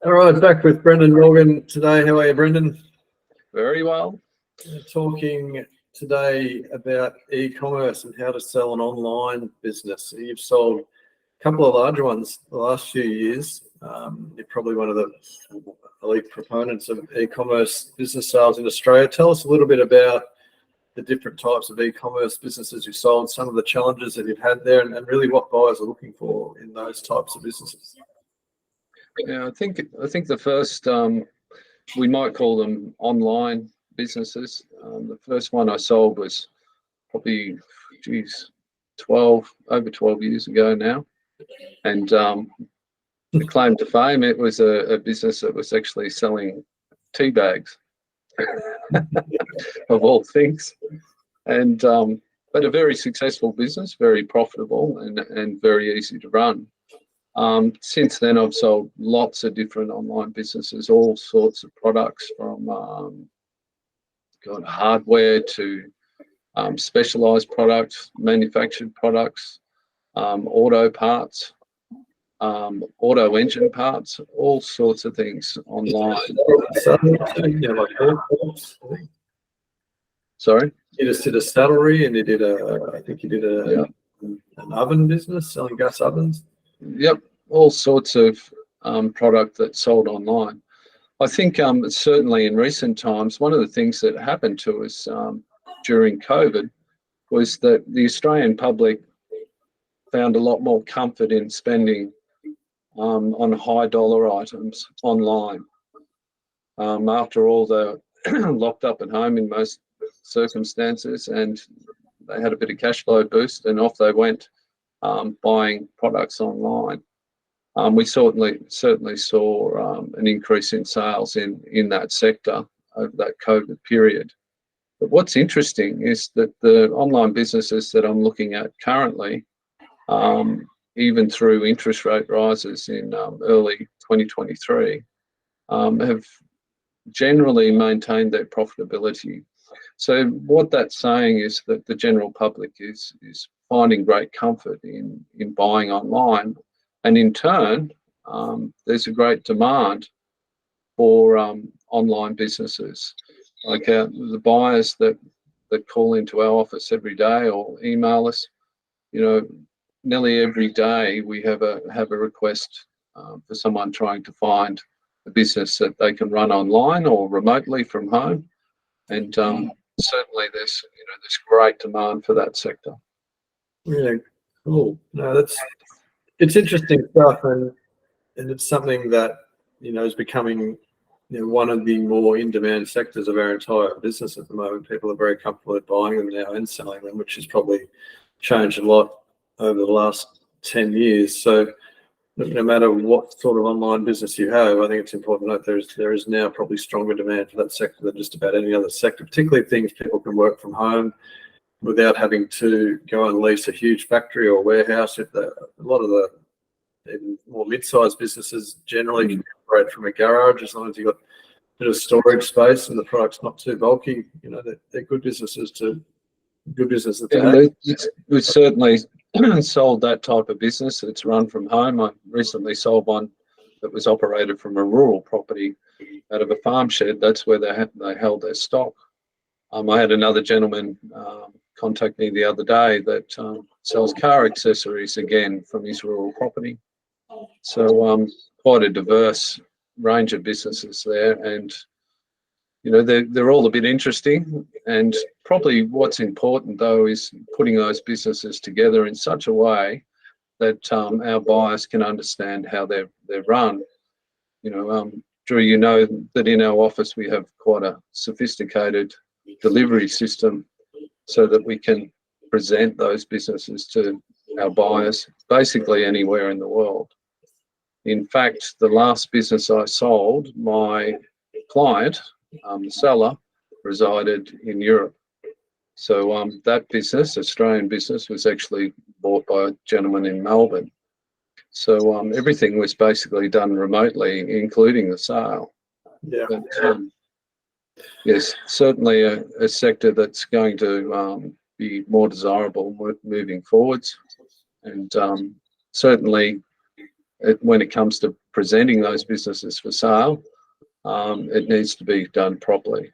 All right, back with Brendan Morgan today. How are you, Brendan? Very well. We're talking today about e-commerce and how to sell an online business. You've sold a couple of large ones the last few years. You're probably one of the elite proponents of e-commerce business sales in Australia. Tell us a little bit about the different types of e-commerce businesses you've sold, some of the challenges that you've had there, and really what buyers are looking for in those types of businesses. Yeah, I think the first, we might call them online businesses. The first one I sold was probably, over 12 years ago now. And the claim to fame, it was a business that was actually selling tea bags, of all things. And but a very successful business, very profitable and very easy to run. Since then, I've sold lots of different online businesses, all sorts of products, from hardware to specialized products, manufactured products, auto parts, auto engine parts, all sorts of things online. Sorry? You just did a saddlery, and you did I think you did an oven business, selling gas ovens. Yep, all sorts of product that's sold online. I think certainly in recent times, one of the things that happened to us during COVID was that the Australian public found a lot more comfort in spending on high dollar items online. After all, they're locked up at home in most circumstances, and they had a bit of cash flow boost, and off they went buying products online. We certainly saw an increase in sales in that sector over that COVID period. But what's interesting is that the online businesses that I'm looking at currently, even through interest rate rises in early 2023, have generally maintained their profitability. So what that's saying is that the general public is finding great comfort in buying online, and in turn, there's a great demand for online businesses. Like the buyers that call into our office every day or email us, nearly every day we have a request for someone trying to find a business that they can run online or remotely from home, and certainly there's great demand for that sector. Yeah, cool. No, it's interesting stuff, and it's something that is becoming one of the more in-demand sectors of our entire business at the moment. People are very comfortable at buying them now and selling them, which has probably changed a lot over the last 10 years. So no matter what sort of online business you have, I think it's important to note there is now probably stronger demand for that sector than just about any other sector, particularly things people can work from home without having to go and lease a huge factory or warehouse. A lot of the even more mid-sized businesses generally can operate from a garage, as long as you've got a bit of storage space and the product's not too bulky. They're good businesses to have. We've certainly sold that type of business that's run from home. I recently sold one that was operated from a rural property out of a farm shed. That's where they held their stock. I had another gentleman contact me the other day that sells car accessories, again from his rural property. So quite a diverse range of businesses there, and they're all a bit interesting. And probably what's important though is putting those businesses together in such a way that our buyers can understand how they're run. Drew, that in our office we have quite a sophisticated delivery system so that we can present those businesses to our buyers basically anywhere in the world. In fact, the last business I sold, my client, the seller, resided in Europe. So that business, Australian business, was actually bought by a gentleman in Melbourne. So everything was basically done remotely, including the sale. Yeah. But, yes, certainly a sector that's going to be more desirable moving forwards, and certainly when it comes to presenting those businesses for sale, it needs to be done properly.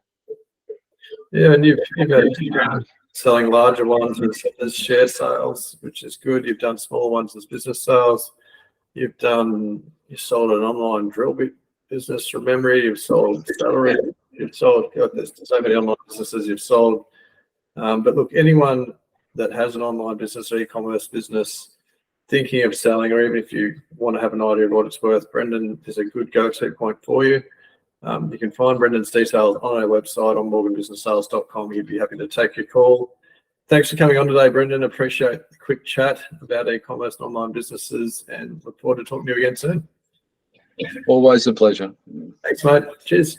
Yeah, and you've had selling larger ones as share sales, which is good. You've done smaller ones as business sales. You sold an online drill bit business from memory. You've sold salary. You've sold, God, there's so many online businesses you've sold. But look, anyone that has an online business or e-commerce business thinking of selling, or even if you want to have an idea of what it's worth, Brendan is a good go-to point for you. You can find Brendan's details on our website on morganbusinesssales.com. He'd be happy to take your call. Thanks for coming on today, Brendan. Appreciate the quick chat about e-commerce and online businesses, and look forward to talking to you again soon. Always a pleasure. Thanks, mate. Cheers.